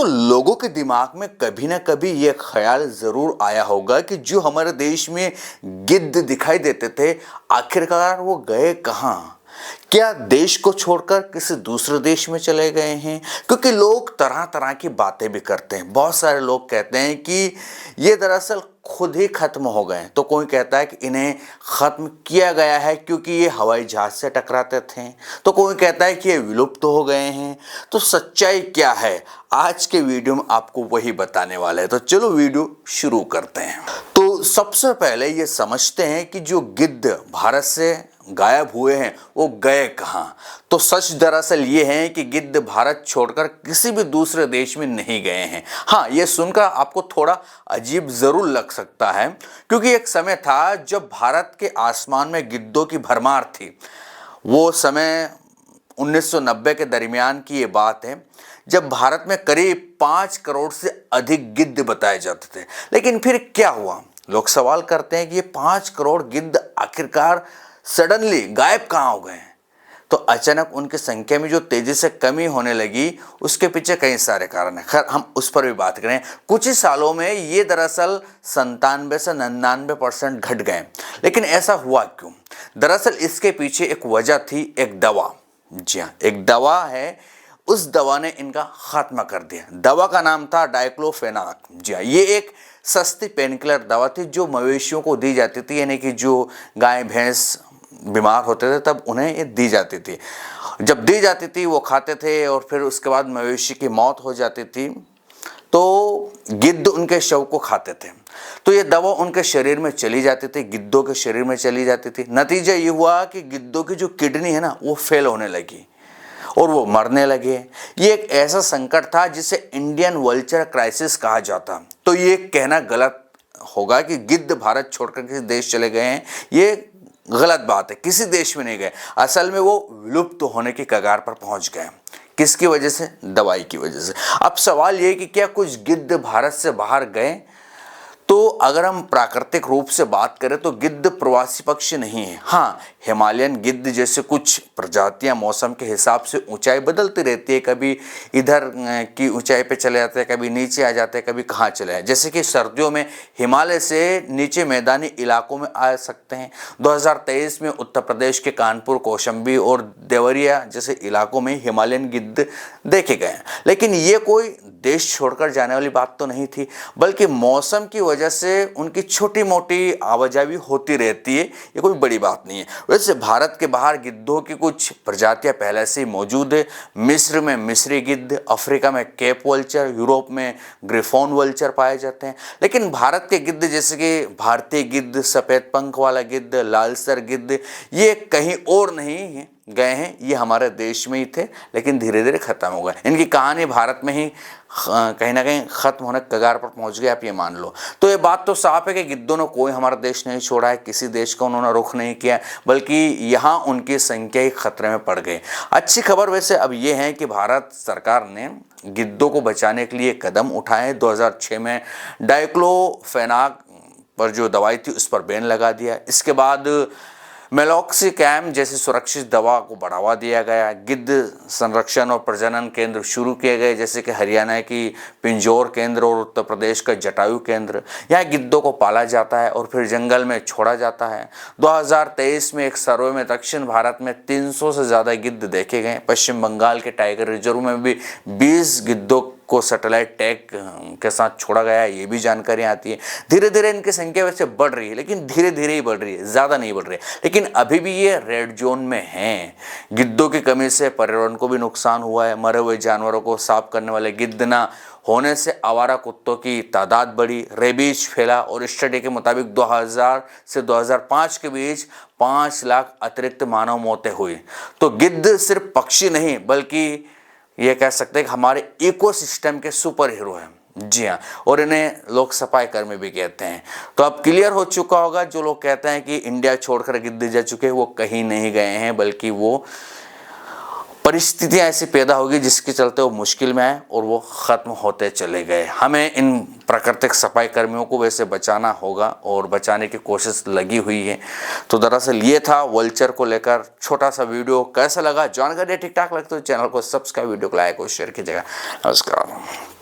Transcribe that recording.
तो लोगों के दिमाग में कभी ना कभी ये ख्याल जरूर आया होगा कि जो हमारे देश में गिद्ध दिखाई देते थे, आखिरकार वो गए कहाँ? क्या देश को छोड़कर किसी दूसरे देश में चले गए हैं? क्योंकि लोग तरह तरह की बातें भी करते हैं। बहुत सारे लोग कहते हैं कि ये दरअसल खुद ही खत्म हो गए। तो कोई कहता है कि इन्हें खत्म किया गया है क्योंकि ये हवाई जहाज से टकराते थे। तो कोई कहता है कि ये विलुप्त हो गए हैं। तो सच्चाई क्या है, आज के वीडियो में आपको वही बताने वाले हैं। तो चलो वीडियो शुरू करते हैं। तो सबसे पहले ये समझते हैं कि जो गिद्ध भारत से गायब हुए हैं वो गए कहाँ। तो सच दरअसल ये है कि गिद्ध भारत छोड़कर किसी भी दूसरे देश में नहीं गए हैं। हाँ, ये सुनकर आपको थोड़ा अजीब जरूर लग सकता है, क्योंकि एक समय था जब भारत के आसमान में गिद्धों की भरमार थी। वो समय 1990 के दरमियान की ये बात है, जब भारत में करीब 5 करोड़ से अधिक गिद्ध बताए जाते थे। लेकिन फिर क्या हुआ? लोग सवाल करते हैं कि ये 5 करोड़ गिद्ध आखिरकार सडनली गायब कहाँ हो गए? तो अचानक उनकी संख्या में जो तेजी से कमी होने लगी, उसके पीछे कई सारे कारण हैं। खैर, हम उस पर भी बात करें। कुछ ही सालों में ये दरअसल 97 से 99% घट गए। लेकिन ऐसा हुआ क्यों? दरअसल इसके पीछे एक वजह थी, एक दवा। जी हाँ, एक दवा है। उस दवा ने इनका खात्मा कर दिया। दवा का नाम था डाइक्लोफेनाक। जी हाँ, ये एक सस्ती पेनकिलर दवा थी जो मवेशियों को दी जाती थी, यानी कि जो गाय भैंस बीमार होते थे तब उन्हें ये दी जाती थी। जब दी जाती थी वो खाते थे और फिर उसके बाद मवेशी की मौत हो जाती थी तो गिद्ध उनके शव को खाते थे। तो ये दवा उनके शरीर में चली जाती थी, गिद्धों के शरीर में चली जाती थी। नतीजा ये हुआ कि गिद्धों की जो किडनी है ना, वो फेल होने लगी और वो मरने लगे। ये एक ऐसा संकट था जिसे इंडियन वल्चर क्राइसिस कहा जाता। तो ये कहना गलत होगा कि गिद्ध भारत छोड़कर किसी देश चले गए हैं, ये गलत बात है। किसी देश में नहीं गए, असल में वो विलुप्त होने की कगार पर पहुंच गए। किसकी वजह से? दवाई की वजह से। अब सवाल ये है कि क्या कुछ गिद्ध भारत से बाहर गए? तो अगर हम प्राकृतिक रूप से बात करें तो गिद्ध प्रवासी पक्षी नहीं है। हाँ, हिमालयन गिद्ध जैसे कुछ प्रजातियां मौसम के हिसाब से ऊंचाई बदलती रहती है। कभी इधर की ऊंचाई पे चले जाते हैं, कभी नीचे आ जाते हैं, कभी कहाँ चले जाए। जैसे कि सर्दियों में हिमालय से नीचे मैदानी इलाकों में आ सकते हैं। 2023 में उत्तर प्रदेश के कानपुर, कौशाम्बी और देवरिया जैसे इलाकों में हिमालयन गिद्ध देखे गए हैं। लेकिन ये कोई देश छोड़कर जाने वाली बात तो नहीं थी, बल्कि मौसम की वजह से उनकी छोटी मोटी आवाजाही होती रहती है। ये कोई बड़ी बात नहीं है। वैसे भारत के बाहर गिद्धों की कुछ प्रजातियां पहले से ही मौजूद है। मिस्र में मिस्री गिद्ध, अफ्रीका में केप वल्चर, यूरोप में ग्रिफोन वल्चर पाए जाते हैं। लेकिन भारत के गिद्ध जैसे कि भारतीय गिद्ध, सफेद पंख वाला गिद्ध, लालसर गिद्ध, ये कहीं और नहीं गए हैं, ये हमारे देश में ही थे, लेकिन धीरे धीरे खत्म हो गए। इनकी कहानी भारत में ही कहीं ना कहीं खत्म होने कगार पर पहुंच गए, आप ये मान लो। तो ये बात तो साफ है कि गिद्धों ने कोई हमारा देश नहीं छोड़ा है, किसी देश का उन्होंने रुख नहीं किया, बल्कि यहाँ उनकी संख्या ही खतरे में पड़ गई। अच्छी खबर वैसे अब ये है कि भारत सरकार ने गिद्धों को बचाने के लिए कदम उठाए। 2006 में डाइक्लोफेनाक पर जो दवाई थी उस पर बैन लगा दिया। इसके बाद मेलॉक्सिकैम जैसी सुरक्षित दवा को बढ़ावा दिया गया। गिद्ध संरक्षण और प्रजनन केंद्र शुरू किए गए, जैसे कि हरियाणा की पिंजौर केंद्र और उत्तर प्रदेश का जटायु केंद्र। यहाँ गिद्धों को पाला जाता है और फिर जंगल में छोड़ा जाता है। 2023 में एक सर्वे में दक्षिण भारत में 300 से ज़्यादा गिद्ध देखे गए। पश्चिम बंगाल के टाइगर रिजर्व में भी 20 गिद्धों को सैटेलाइट टैग के साथ छोड़ा गया है, ये भी जानकारी आती है। धीरे धीरे इनकी संख्या वैसे बढ़ रही है, लेकिन धीरे धीरे ही बढ़ रही है, ज़्यादा नहीं बढ़ रही है। लेकिन अभी भी ये रेड जोन में हैं। गिद्धों की कमी से पर्यावरण को भी नुकसान हुआ है। मरे हुए जानवरों को साफ करने वाले गिद्ध ना होने से आवारा कुत्तों की तादाद बढ़ी, रेबीज फैला और स्टडी के मुताबिक 2000 से 2005 के बीच 5 लाख अतिरिक्त मानव मौतें हुई। तो गिद्ध सिर्फ पक्षी नहीं, बल्कि ये कह सकते हैं कि हमारे इकोसिस्टम के सुपर हीरो हैं। जी हाँ, और इन्हें लोग सफाई कर्मी भी कहते हैं। तो अब क्लियर हो चुका होगा, जो लोग कहते हैं कि इंडिया छोड़कर गिद्ध जा चुके हैं, वो कहीं नहीं गए हैं, बल्कि वो परिस्थितियां ऐसी पैदा होगी जिसके चलते वो मुश्किल में आए और वो खत्म होते चले गए। हमें इन प्राकृतिक सफाई कर्मियों को वैसे बचाना होगा और बचाने की कोशिश लगी हुई है। तो दरअसल ये था वल्चर को लेकर छोटा सा वीडियो। कैसा लगा? जानकारी ठीक ठाक लगता है तो चैनल को सब्सक्राइब, वीडियो को लाइक और शेयर कीजिएगा। नमस्कार।